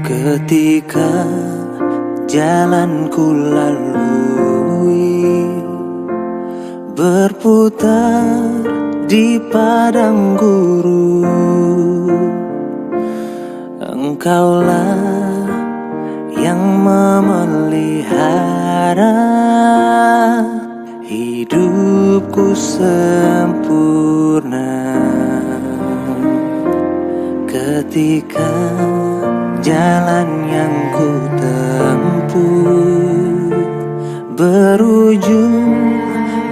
Ketika jalan ku lalui berputar di padang gurun, Engkaulah yang memelihara hidupku sempurna. Ketika jalan yang ku tempuh berujung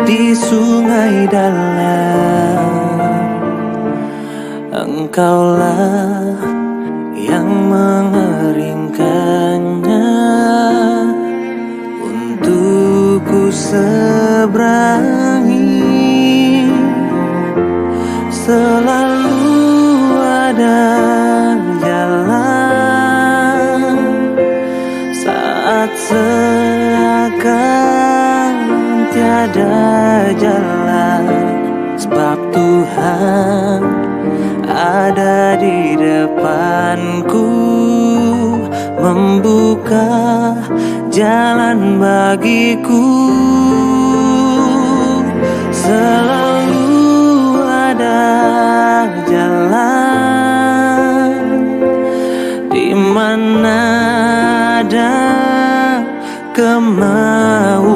di sungai dalam, Engkaulah yang mengeringkannya untuk ku seberangi. Selalu ada jalan saat seakan tiada jalan, sebab Tuhan ada di depanku, membuka jalan bagiku. Selalu ada jalan di mana ada kemauan,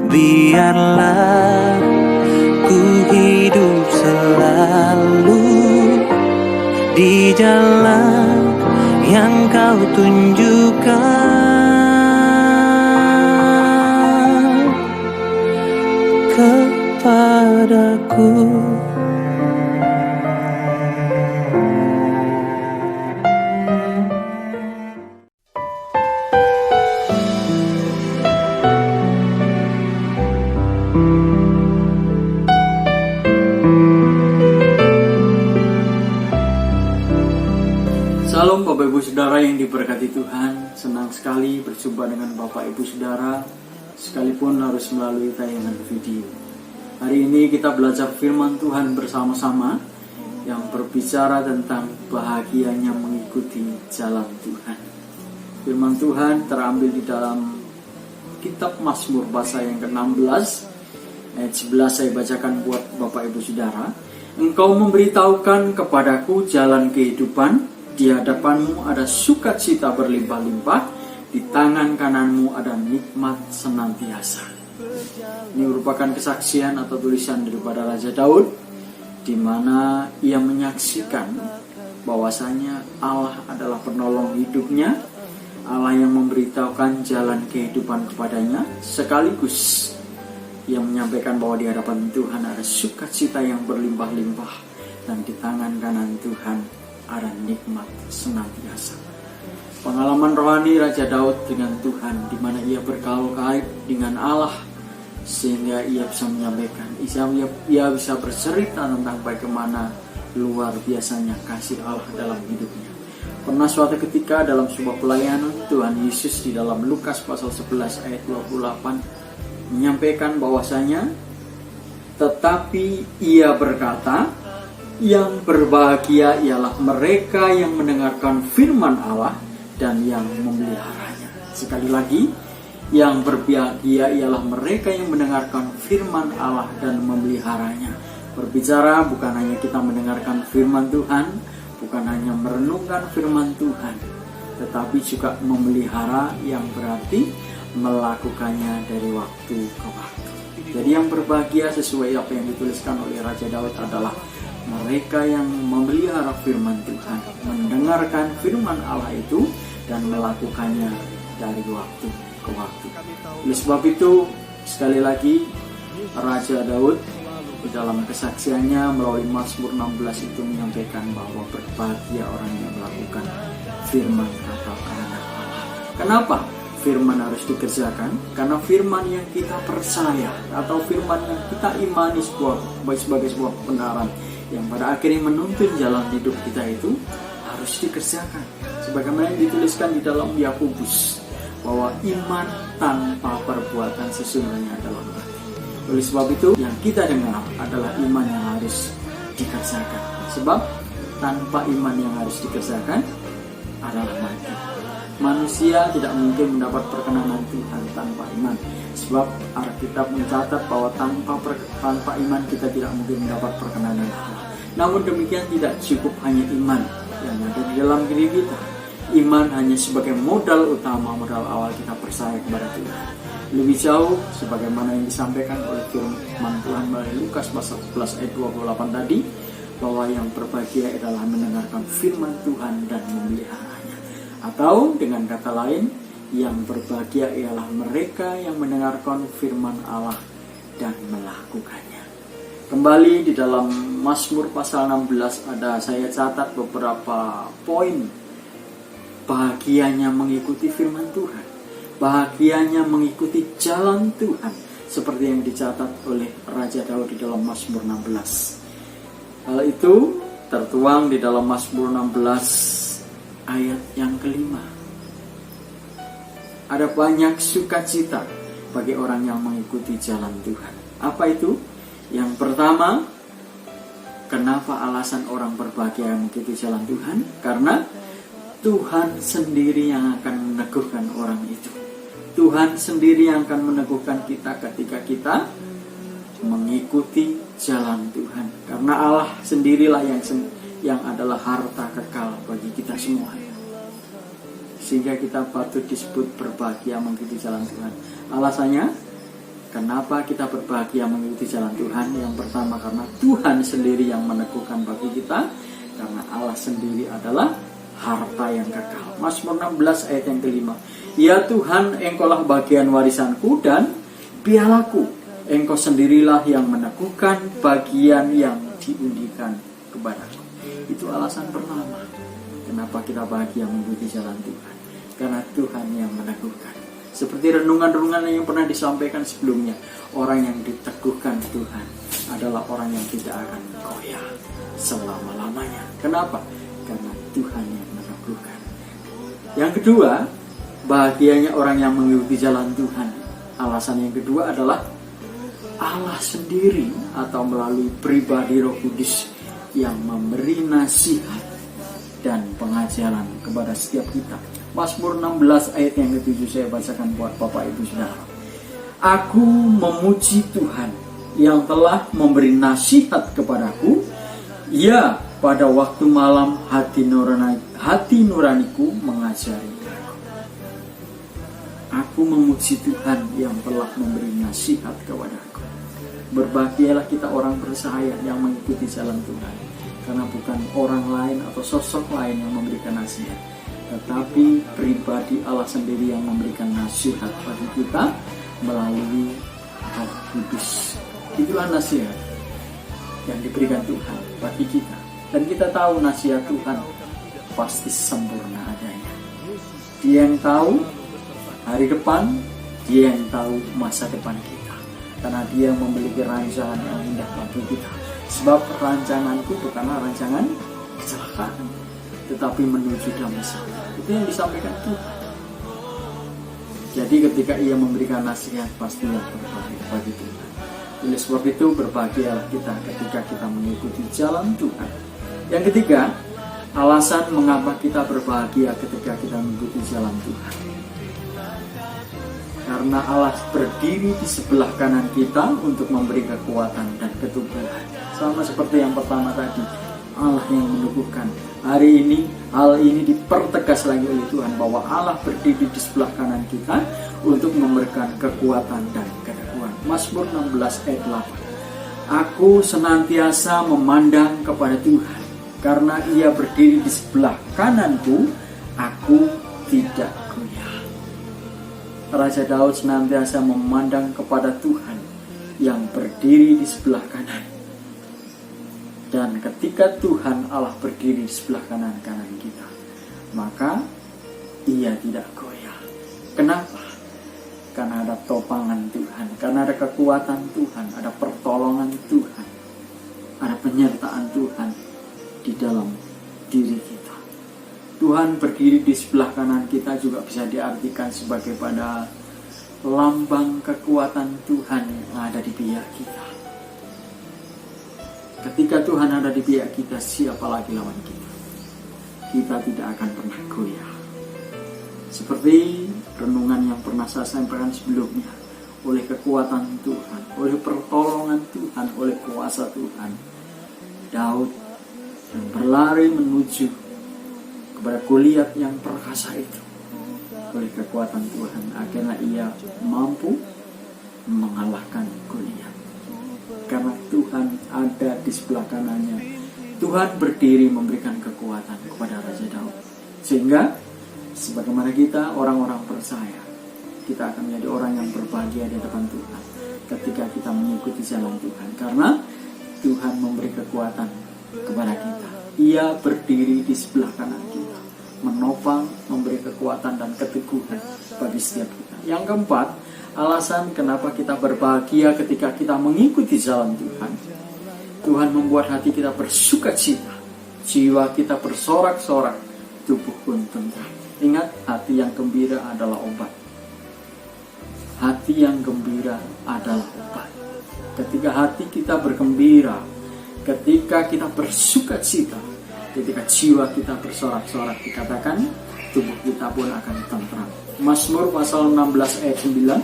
biarlah ku hidup selalu di jalan yang kau tunjukkan kepadaku. Salam Bapak Ibu Saudara yang diberkati Tuhan. Senang sekali berjumpa dengan Bapak Ibu Saudara sekalipun harus melalui tayangan video. Hari ini kita belajar firman Tuhan bersama-sama yang berbicara tentang bahagianya mengikuti jalan Tuhan. Firman Tuhan terambil di dalam kitab Mazmur pasal yang ke-16 ayat 11. Saya bacakan buat Bapak Ibu Saudara. Engkau memberitahukan kepadaku jalan kehidupan, di hadapanmu ada sukacita berlimpah-limpah, di tangan kananmu ada nikmat senantiasa. Ini merupakan kesaksian atau tulisan daripada Raja Daud, di mana ia menyaksikan bahwasanya Allah adalah penolong hidupnya, Allah yang memberitahukan jalan kehidupan kepadanya, sekaligus ia menyampaikan bahwa di hadapan Tuhan ada sukacita yang berlimpah-limpah, dan di tangan kanan Tuhan ada nikmat senantiasa. Pengalaman rohani Raja Daud dengan Tuhan, di mana ia bergaul kait dengan Allah, sehingga ia bisa menyampaikan, ia bisa bercerita tentang bagaimana luar biasanya kasih Allah dalam hidupnya. Pernah suatu ketika dalam sebuah pelayanan, Tuhan Yesus di dalam Lukas pasal 11 ayat 28 menyampaikan bahwasanya, tetapi ia berkata, yang berbahagia ialah mereka yang mendengarkan firman Allah dan yang memeliharanya. Sekali lagi, yang berbahagia ialah mereka yang mendengarkan firman Allah dan memeliharanya. Berbicara bukan hanya kita mendengarkan firman Tuhan, bukan hanya merenungkan firman Tuhan, tetapi juga memelihara, yang berarti melakukannya dari waktu ke waktu. Jadi yang berbahagia sesuai apa yang dituliskan oleh Raja Daud adalah mereka yang memelihara firman Tuhan, mendengarkan firman Allah itu dan melakukannya dari waktu ke waktu. Oleh sebab itu, sekali lagi Raja Daud di dalam kesaksiannya melalui Mazmur 16 itu menyampaikan bahwa berbahagia orang yang melakukan firman atau kehendak Allah. Kenapa firman harus dikerjakan? Karena firman yang kita percaya atau firman yang kita imani sebagai sebuah kebenaran yang pada akhirnya menuntun jalan hidup kita itu harus dikerjakan. Sebagaimana yang dituliskan di dalam Yakobus, bahwa iman tanpa perbuatan sesungguhnya adalah mati. Oleh sebab itu, yang kita dengar adalah iman yang harus dikerjakan. Sebab tanpa iman yang harus dikerjakan adalah mati. Manusia tidak mungkin mendapat perkenanan Tuhan tanpa iman. Sebab Alkitab mencatat bahwa tanpa iman kita tidak mungkin mendapat perkenanan Allah. Namun demikian tidak cukup hanya iman yang ada di dalam diri kita. Iman hanya sebagai modal utama, modal awal kita percaya kepada Tuhan. Lebih jauh, sebagaimana yang disampaikan oleh firman Tuhan melalui Lukas pasal 11 ayat 28 tadi, bahwa yang berbahagia adalah mendengarkan firman Tuhan dan memeliharanya. Atau dengan kata lain, yang berbahagia ialah mereka yang mendengarkan firman Allah dan melakukannya. Kembali di dalam Mazmur pasal 16 ada saya catat beberapa poin. Bahagianya mengikuti firman Tuhan, bahagianya mengikuti jalan Tuhan, seperti yang dicatat oleh Raja Daud di dalam Mazmur 16. Hal itu tertuang di dalam Mazmur 16 ayat yang kelima. Ada banyak sukacita bagi orang yang mengikuti jalan Tuhan. Apa itu? Yang pertama, kenapa alasan orang berbahagia mengikuti jalan Tuhan? Karena Tuhan sendiri yang akan meneguhkan orang itu. Tuhan sendiri yang akan meneguhkan kita ketika kita mengikuti jalan Tuhan. Karena Allah sendirilah yang adalah harta kekal bagi kita semua. Sehingga kita patut disebut berbahagia mengikuti jalan Tuhan. Alasannya, kenapa kita berbahagia mengikuti jalan Tuhan? Yang pertama, karena Tuhan sendiri yang meneguhkan bagi kita. Karena Allah sendiri adalah harta yang kekal. Mazmur 16 ayat yang kelima. Ya Tuhan, Engkaulah bagian warisanku dan pialaku. Engkau sendirilah yang meneguhkan bagian yang diundikan kepadaku. Itu alasan pertama. Kenapa kita bahagia mengikuti jalan Tuhan? Karena Tuhan yang meneguhkan. Seperti renungan-renungan yang pernah disampaikan sebelumnya, orang yang diteguhkan Tuhan adalah orang yang tidak akan goyah selama-lamanya. Kenapa? Karena Tuhan yang meneguhkan. Yang kedua, bahagianya orang yang mengikuti jalan Tuhan. Alasan yang kedua adalah Allah sendiri atau melalui pribadi Roh Kudus yang memberi nasihat dan pengajaran kepada setiap kita. Mazmur 16 ayat yang ke-7 saya bacakan buat Bapak Ibu Saudara. Aku memuji Tuhan yang telah memberi nasihat kepadaku. Ya, pada waktu malam hati nuraniku mengajari aku. Aku memuji Tuhan yang telah memberi nasihat kepadaku. Berbahagialah kita orang percaya yang mengikuti jalan Tuhan. Karena bukan orang lain atau sosok lain yang memberikan nasihat, tetapi pribadi Allah sendiri yang memberikan nasihat bagi kita melalui Roh Kudus. Itulah nasihat yang diberikan Tuhan bagi kita. Dan kita tahu nasihat Tuhan pasti sempurna adanya. Dia yang tahu hari depan, Dia yang tahu masa depan kita. Karena Dia memiliki rancangan yang indah bagi kita. Sebab rancanganku bukanlah rancangan kecelakaan, tetapi menuju damai sejahtera. Itu yang disampaikan Tuhan. Jadi ketika Ia memberikan nasihat, pasti yang terbaik bagi Tuhan. Oleh sebab itu berbahagialah kita ketika kita mengikuti jalan Tuhan. Yang ketiga, alasan mengapa kita berbahagia ketika kita mengikuti jalan Tuhan. Karena Allah berdiri di sebelah kanan kita untuk memberi kekuatan dan keteguhan. Sama seperti yang pertama tadi, Allah yang meneguhkan. Hari ini, hal ini dipertegas lagi oleh Tuhan bahwa Allah berdiri di sebelah kanan kita untuk memberikan kekuatan dan keteguhan. Mazmur 16 ayat 8. Aku senantiasa memandang kepada Tuhan, karena Ia berdiri di sebelah kananku, aku tidak goyah. Raja Daud senantiasa memandang kepada Tuhan yang berdiri di sebelah kanan. Dan ketika Tuhan Allah berdiri di sebelah kanan kita, maka Ia tidak goyah. Kenapa? Karena ada topangan Tuhan, karena ada kekuatan Tuhan, ada pertolongan Tuhan, ada penyertaan Tuhan di dalam diri kita. Tuhan berdiri di sebelah kanan kita juga bisa diartikan sebagai pada lambang kekuatan Tuhan yang ada di pihak kita. Ketika Tuhan ada di pihak kita, siapa lagi lawan kita? Kita tidak akan pernah goyah. Seperti renungan yang pernah saya sampaikan sebelumnya, oleh kekuatan Tuhan, oleh pertolongan Tuhan, oleh kuasa Tuhan, Daud yang berlari menuju kepada Goliat yang perkasa itu, oleh kekuatan Tuhan akhirnya ia mampu mengalahkan Goliat. Karena Tuhan ada di sebelah kanannya, Tuhan berdiri memberikan kekuatan kepada Raja Daud. Sehingga sebagaimana kita orang-orang percaya, kita akan menjadi orang yang berbahagia di depan Tuhan ketika kita mengikuti jalan Tuhan. Karena Tuhan memberi kekuatan kepada kita. Ia berdiri di sebelah kanan kita, menopang, memberi kekuatan dan keteguhan bagi setiap kita. Yang keempat, alasan kenapa kita berbahagia ketika kita mengikuti jalan Tuhan. Tuhan membuat hati kita bersukacita, jiwa kita bersorak-sorak, tubuh pun tentram. Ingat, hati yang gembira adalah obat. Hati yang gembira adalah obat. Ketika hati kita bergembira, ketika kita bersukacita, ketika jiwa kita bersorak-sorak, dikatakan tubuh kita pun akan tentram. Mazmur pasal 16 ayat 9.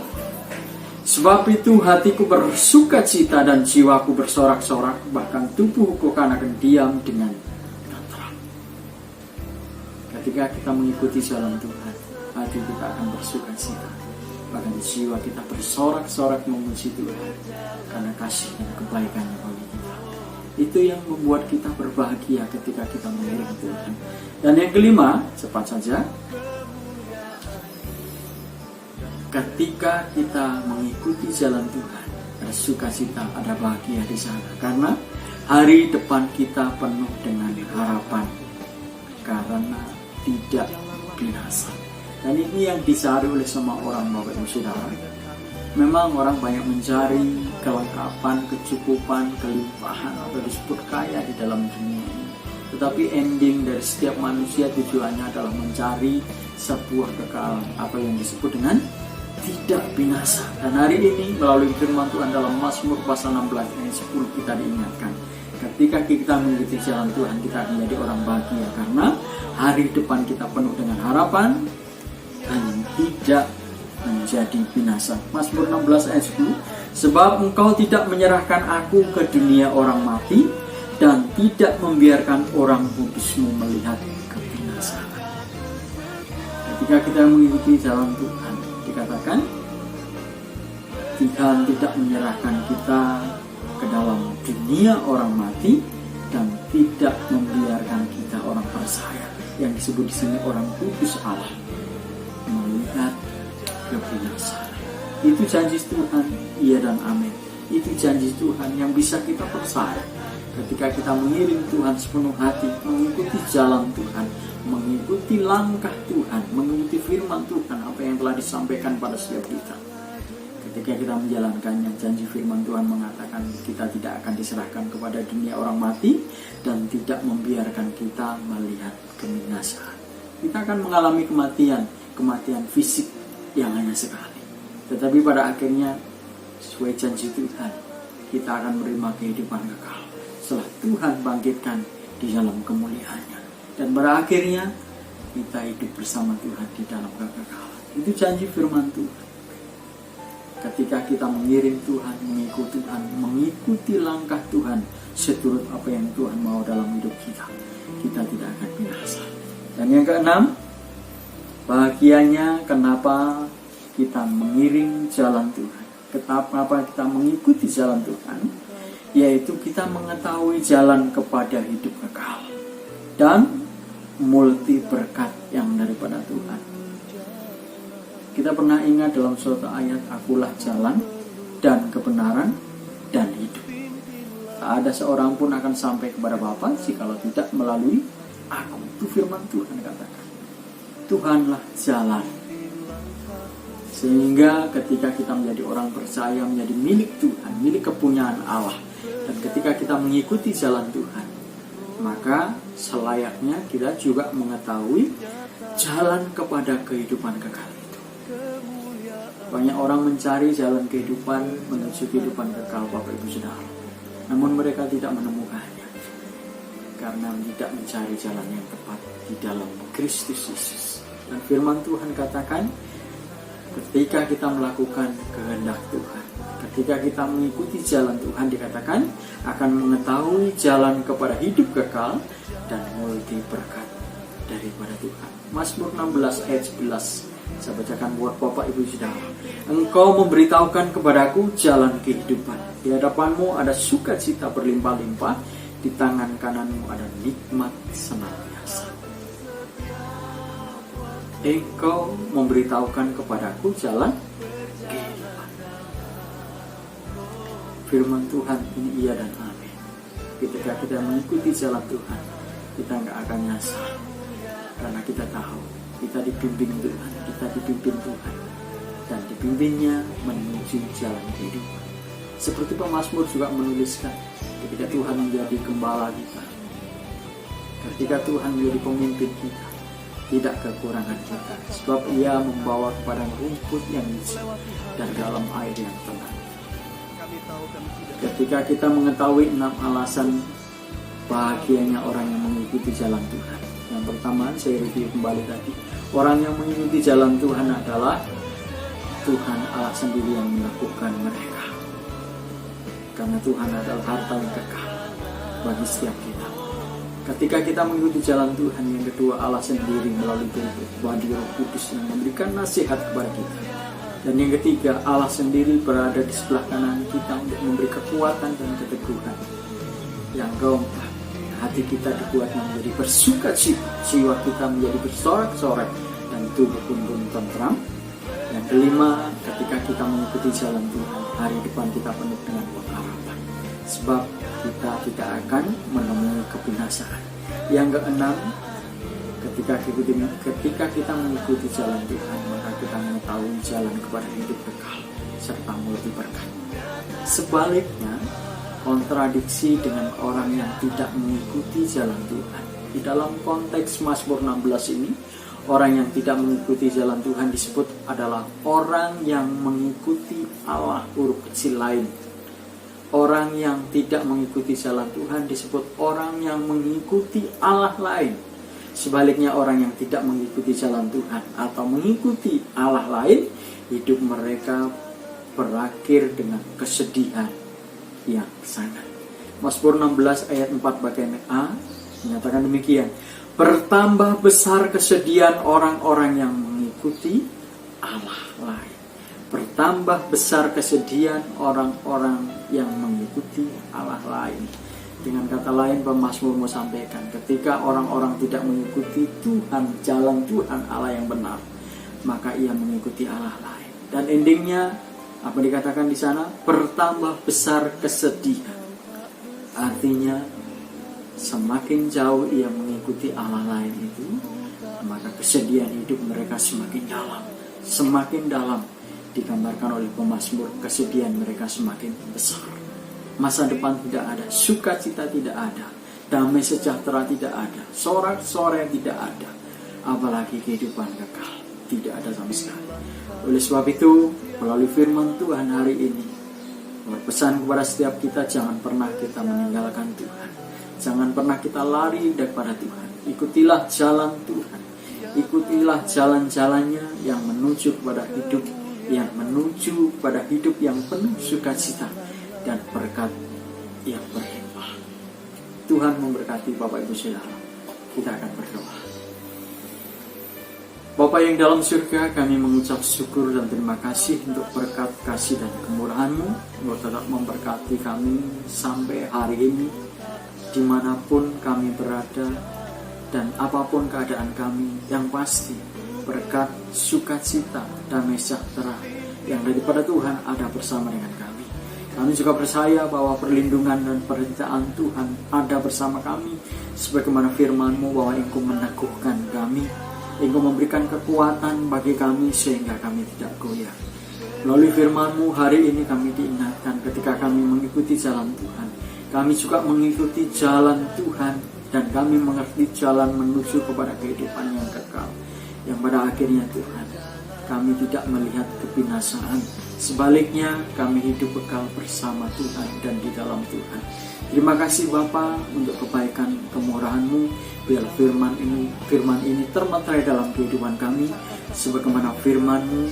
Sebab itu hatiku bersukacita dan jiwaku bersorak-sorak, bahkan tubuhku akan diam dengan tentram. Ketika kita mengikuti jalan Tuhan, hati kita akan bersukacita, bahkan jiwa kita bersorak-sorak memuji Tuhan karena kasih dan kebaikannya bagi kita. Itu yang membuat kita berbahagia ketika kita mengiring Tuhan. Dan yang kelima, cepat saja, ketika kita mengikuti jalan Tuhan, bersukacita, ada bahagia di sana. Karena hari depan kita penuh dengan harapan, karena tidak binasa. Dan ini yang dicari oleh semua orang, Bapak Ibu Saudara. Memang orang banyak mencari kelengkapan, kecukupan, kelimpahan, atau disebut kaya di dalam dunia ini. Tetapi ending dari setiap manusia tujuannya adalah mencari sebuah kekalahan, apa yang disebut dengan tidak binasa. Dan hari ini melalui firman Tuhan dalam Mazmur pasal 16 ayat 10 kita diingatkan, ketika kita mengikuti jalan Tuhan, kita akan menjadi orang bahagia karena hari depan kita penuh dengan harapan dan tidak menjadi binasa. Mazmur 16 ayat 10. Sebab engkau tidak menyerahkan aku ke dunia orang mati, dan tidak membiarkan orang kudusmu melihat kebinasaan. Ketika kita mengikuti jalan Tuhan, dikatakan Tuhan tidak menyerahkan kita ke dalam dunia orang mati, dan tidak membiarkan kita orang percaya, yang disebut di sini orang kudus Allah, melihat kebinasaan. Itu janji Tuhan, iya dan amin. Itu janji Tuhan yang bisa kita percaya ketika kita mengiring Tuhan sepenuh hati, mengikuti jalan Tuhan, mengikuti langkah Tuhan, mengikuti firman Tuhan, apa yang telah disampaikan pada setiap kita. Ketika kita menjalankannya, janji firman Tuhan mengatakan kita tidak akan diserahkan kepada dunia orang mati, dan tidak membiarkan kita melihat kebinasaan. Kita akan mengalami kematian fisik yang hanya sekali. Tetapi pada akhirnya, sesuai janji Tuhan, kita akan menerima kehidupan kekal setelah Tuhan bangkitkan di dalam kemuliaannya. Dan pada akhirnya, kita hidup bersama Tuhan di dalam kekekalan. Itu janji firman Tuhan. Ketika kita mengiring Tuhan, mengikuti Tuhan, mengikuti langkah Tuhan, seturut apa yang Tuhan mau dalam hidup kita, kita tidak akan binasa. Dan yang keenam, bahagianya kenapa kita mengiring jalan Tuhan, kenapa kita mengikuti jalan Tuhan, yaitu kita mengetahui jalan kepada hidup kekal dan multi berkat yang daripada Tuhan. Kita pernah ingat dalam suatu ayat, akulah jalan dan kebenaran dan hidup. Tak ada seorang pun akan sampai kepada Bapa jikalau tidak melalui aku. Itu firman Tuhan katakan. Tuhanlah jalan. Sehingga ketika kita menjadi orang percaya, menjadi milik Tuhan, milik kepunyaan Allah, dan ketika kita mengikuti jalan Tuhan, maka selayaknya kita juga mengetahui jalan kepada kehidupan kekal itu. Banyak orang mencari jalan kehidupan menuju kehidupan kekal, Bapak Ibu Saudara, namun mereka tidak menemukannya karena tidak mencari jalan yang tepat di dalam Kristus Yesus. Dan firman Tuhan katakan, ketika kita melakukan kehendak Tuhan, ketika kita mengikuti jalan Tuhan, dikatakan akan mengetahui jalan kepada hidup kekal dan multi berkat daripada Tuhan. Mazmur 16 ayat 11. Saya bacakan buat Bapak Ibu Saudara. Engkau memberitahukan kepadaku jalan kehidupan. Di hadapanmu ada sukacita berlimpah-limpah, di tangan kananmu ada nikmat senantiasa. Engkau memberitahukan kepadaku jalan kehidupan. Firman Tuhan ini iya dan amin. Ketika kita mengikuti jalan Tuhan, kita nggak akan nyasar, karena kita tahu kita dibimbing Tuhan, kita dipimpin Tuhan, dan dipimpinnya menuju jalan kehidupan. Seperti pemazmur juga menuliskan, ketika Tuhan menjadi gembala kita, ketika Tuhan menjadi pemimpin kita, tidak kekurangan kita, sebab Ia membawa kepada rumput yang hijau dan dalam air yang tenang. Ketika kita mengetahui 6 alasan bahagianya orang yang mengikuti jalan Tuhan. Yang pertama, saya review kembali tadi. Orang yang mengikuti jalan Tuhan adalah Tuhan Allah sendiri yang melakukan mereka. Karena Tuhan adalah harta yang kekal bagi setiap kita. Ketika kita mengikuti jalan Tuhan, yang kedua, Allah sendiri melalui pribadi Roh Kudus yang memberikan nasihat kepada kita. Dan yang ketiga, Allah sendiri berada di sebelah kanan kita untuk memberi kekuatan dan keteguhan. Yang keempat, hati kita dikuatkan menjadi bersukacita, jiwa kita menjadi bersorak-sorai, dan tubuh pun tentram. Yang kelima, ketika kita mengikuti jalan Tuhan, hari depan kita penuh dengan pengharapan, sebab kita tidak akan menemui kebinasaan. Yang keenam, ketika kita mengikuti jalan Tuhan, maka kita mengetahui jalan kepada hidup kekal serta multi berkat. Sebaliknya, kontradiksi dengan orang yang tidak mengikuti jalan Tuhan. Di dalam konteks Mazmur 16 ini, orang yang tidak mengikuti jalan Tuhan disebut adalah orang yang mengikuti Allah huruf kecil lain. Orang yang tidak mengikuti jalan Tuhan disebut orang yang mengikuti Allah lain. Sebaliknya, orang yang tidak mengikuti jalan Tuhan atau mengikuti Allah lain, hidup mereka berakhir dengan kesedihan yang sangat. Mazmur 16 ayat 4 bagian A menyatakan demikian. Bertambah besar kesedihan orang-orang yang mengikuti Allah lain. Bertambah besar kesedihan orang-orang yang mengikuti Allah lain. Dengan kata lain, pemazmur mau sampaikan, ketika orang-orang tidak mengikuti Tuhan, jalan Tuhan Allah yang benar, maka ia mengikuti Allah lain. Dan endingnya, apa dikatakan di sana? Bertambah besar kesedihan. Artinya, semakin jauh ia mengikuti Allah lain itu, maka kesedihan hidup mereka semakin dalam. Semakin dalam, digambarkan oleh pemazmur, kesedihan mereka semakin besar. Masa depan tidak ada, sukacita tidak ada, damai sejahtera tidak ada, sorak-sorai tidak ada, apalagi kehidupan kekal tidak ada sama sekali. Oleh sebab itu, melalui firman Tuhan hari ini, berpesan kepada setiap kita, jangan pernah kita meninggalkan Tuhan, jangan pernah kita lari daripada Tuhan. Ikutilah jalan Tuhan, ikutilah jalan-jalannya yang menuju kepada hidup, yang menuju pada hidup yang penuh sukacita dan berkat yang berlimpah. Tuhan memberkati Bapak Ibu Saudara. Kita akan berdoa. Bapa yang dalam surga, kami mengucap syukur dan terima kasih untuk berkat, kasih dan kemurahan-Mu. Engkau tetap memberkati kami sampai hari ini, dimanapun kami berada dan apapun keadaan kami. Yang pasti berkat, sukacita, damai sejahtera yang daripada Tuhan ada bersama dengan kami. Kami juga percaya bahwa perlindungan dan penyertaan Tuhan ada bersama kami, sebagaimana firman-Mu bahwa Engkau meneguhkan kami, Engkau memberikan kekuatan bagi kami sehingga kami tidak goyah. Melalui firman-Mu hari ini kami diingatkan ketika kami mengikuti jalan Tuhan, kami juga mengikuti jalan Tuhan dan kami mengerti jalan menuju kepada kehidupan yang kekal, yang pada akhirnya Tuhan kami tidak melihat kebinasaan, sebaliknya kami hidup kekal bersama Tuhan dan di dalam Tuhan. Terima kasih Bapa untuk kebaikan kemurahan-Mu. Biar firman ini termaterai dalam kehidupan kami, sebagaimana firman-Mu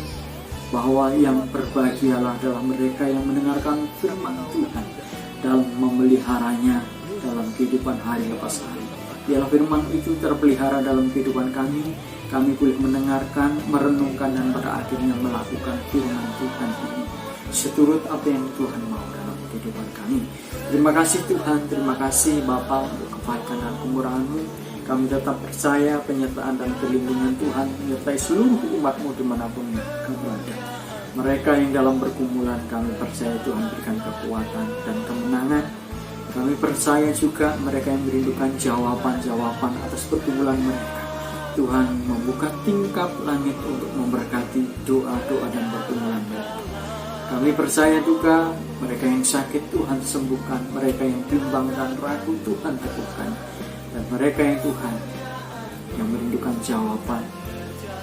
bahwa yang berbahagialah adalah mereka yang mendengarkan firman Tuhan dalam memeliharanya dalam kehidupan hari lepas hari. Biarlah firman itu terpelihara dalam kehidupan kami boleh mendengarkan, merenungkan, dan pada akhirnya melakukan firman Tuhan ini seturut apa yang Tuhan mau dalam kehidupan kami. Terima kasih Tuhan, terima kasih Bapa untuk kebaikan dan kemurahan-Mu. Kami tetap percaya penyertaan dan perlindungan Tuhan menyertai seluruh umat-Mu dimanapun mereka berada. Mereka yang dalam pergumulan, kami percaya Tuhan berikan kekuatan dan kemenangan. Kami percaya juga mereka yang merindukan jawaban-jawaban atas pergumulan mereka. Tuhan membuka tingkap langit untuk memberkati doa-doa dan pergumulan mereka. Kami percaya juga mereka yang sakit Tuhan sembuhkan, mereka yang bimbang dan ragu Tuhan teguhkan, dan mereka yang Tuhan yang merindukan jawaban,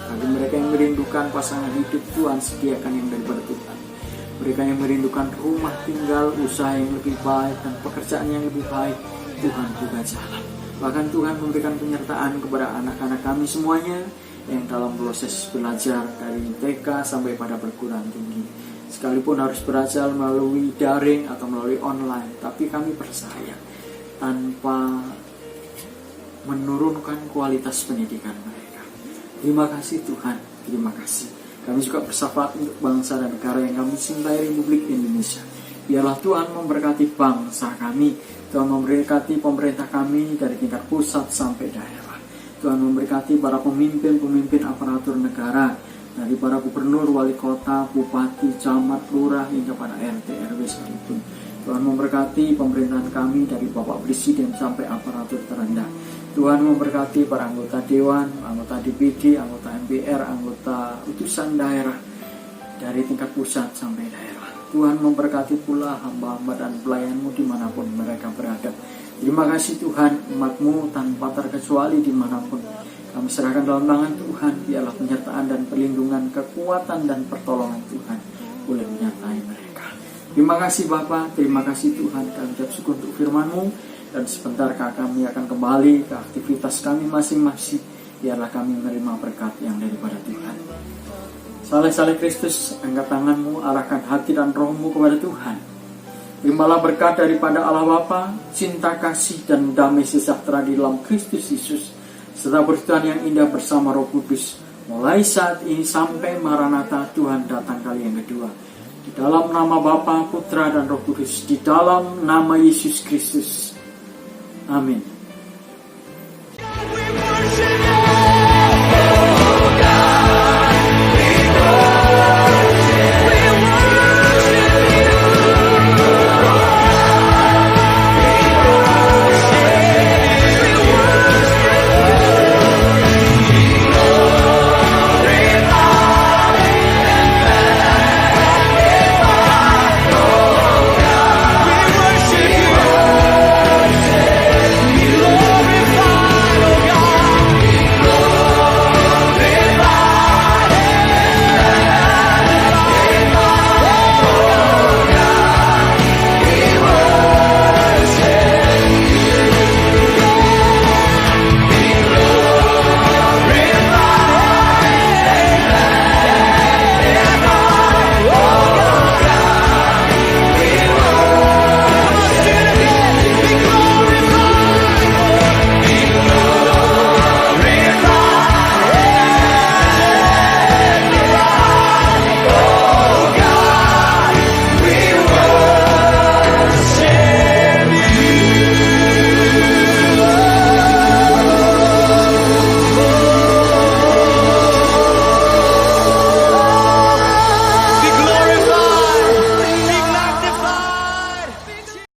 bagi mereka yang merindukan pasangan hidup, Tuhan sediakan yang daripada Tuhan. Mereka yang merindukan rumah tinggal, usaha yang lebih baik, dan pekerjaan yang lebih baik, Tuhan buka jalan. Bahkan Tuhan memberikan penyertaan kepada anak-anak kami semuanya yang dalam proses belajar dari TK sampai pada perguruan tinggi. Sekalipun harus belajar melalui daring atau melalui online, tapi kami percaya tanpa menurunkan kualitas pendidikan mereka. Terima kasih Tuhan, terima kasih. Kami juga bersyafaat untuk bangsa dan negara yang kami cintai, Republik Indonesia. Biarlah Tuhan memberkati bangsa kami, Tuhan memberkati pemerintah kami dari tingkat pusat sampai daerah. Tuhan memberkati para pemimpin aparatur negara, dari para gubernur, wali kota, bupati, camat, lurah, hingga pada RT, RW sekalipun. Tuhan memberkati pemerintahan kami dari Bapak Presiden sampai aparatur terendah. Tuhan memberkati para anggota Dewan, anggota DPD, anggota MPR, anggota utusan daerah dari tingkat pusat sampai daerah. Tuhan memberkati pula hamba-hamba dan pelayan-Mu dimanapun mereka berada. Terima kasih Tuhan, umat-Mu tanpa terkecuali dimanapun. Kami serahkan dalam tangan Tuhan, biarlah penyertaan dan perlindungan, kekuatan dan pertolongan Tuhan boleh menyertai mereka. Terima kasih Bapa, terima kasih Tuhan. Kami ucap syukur untuk firman-Mu, dan sebentar kami akan kembali ke aktivitas kami masing-masing. Biarlah kami menerima berkat yang daripada Tuhan. Saleh-saleh Kristus, angkat tangan-Mu, arahkan hati dan roh-Mu kepada Tuhan. Terimalah berkat daripada Allah Bapa, cinta kasih dan damai sejahtera di dalam Kristus Yesus, serta persekutuan yang indah bersama Roh Kudus, mulai saat ini sampai Maranatha Tuhan datang kali yang kedua. Di dalam nama Bapa, Putra dan Roh Kudus, di dalam nama Yesus Kristus. Amin.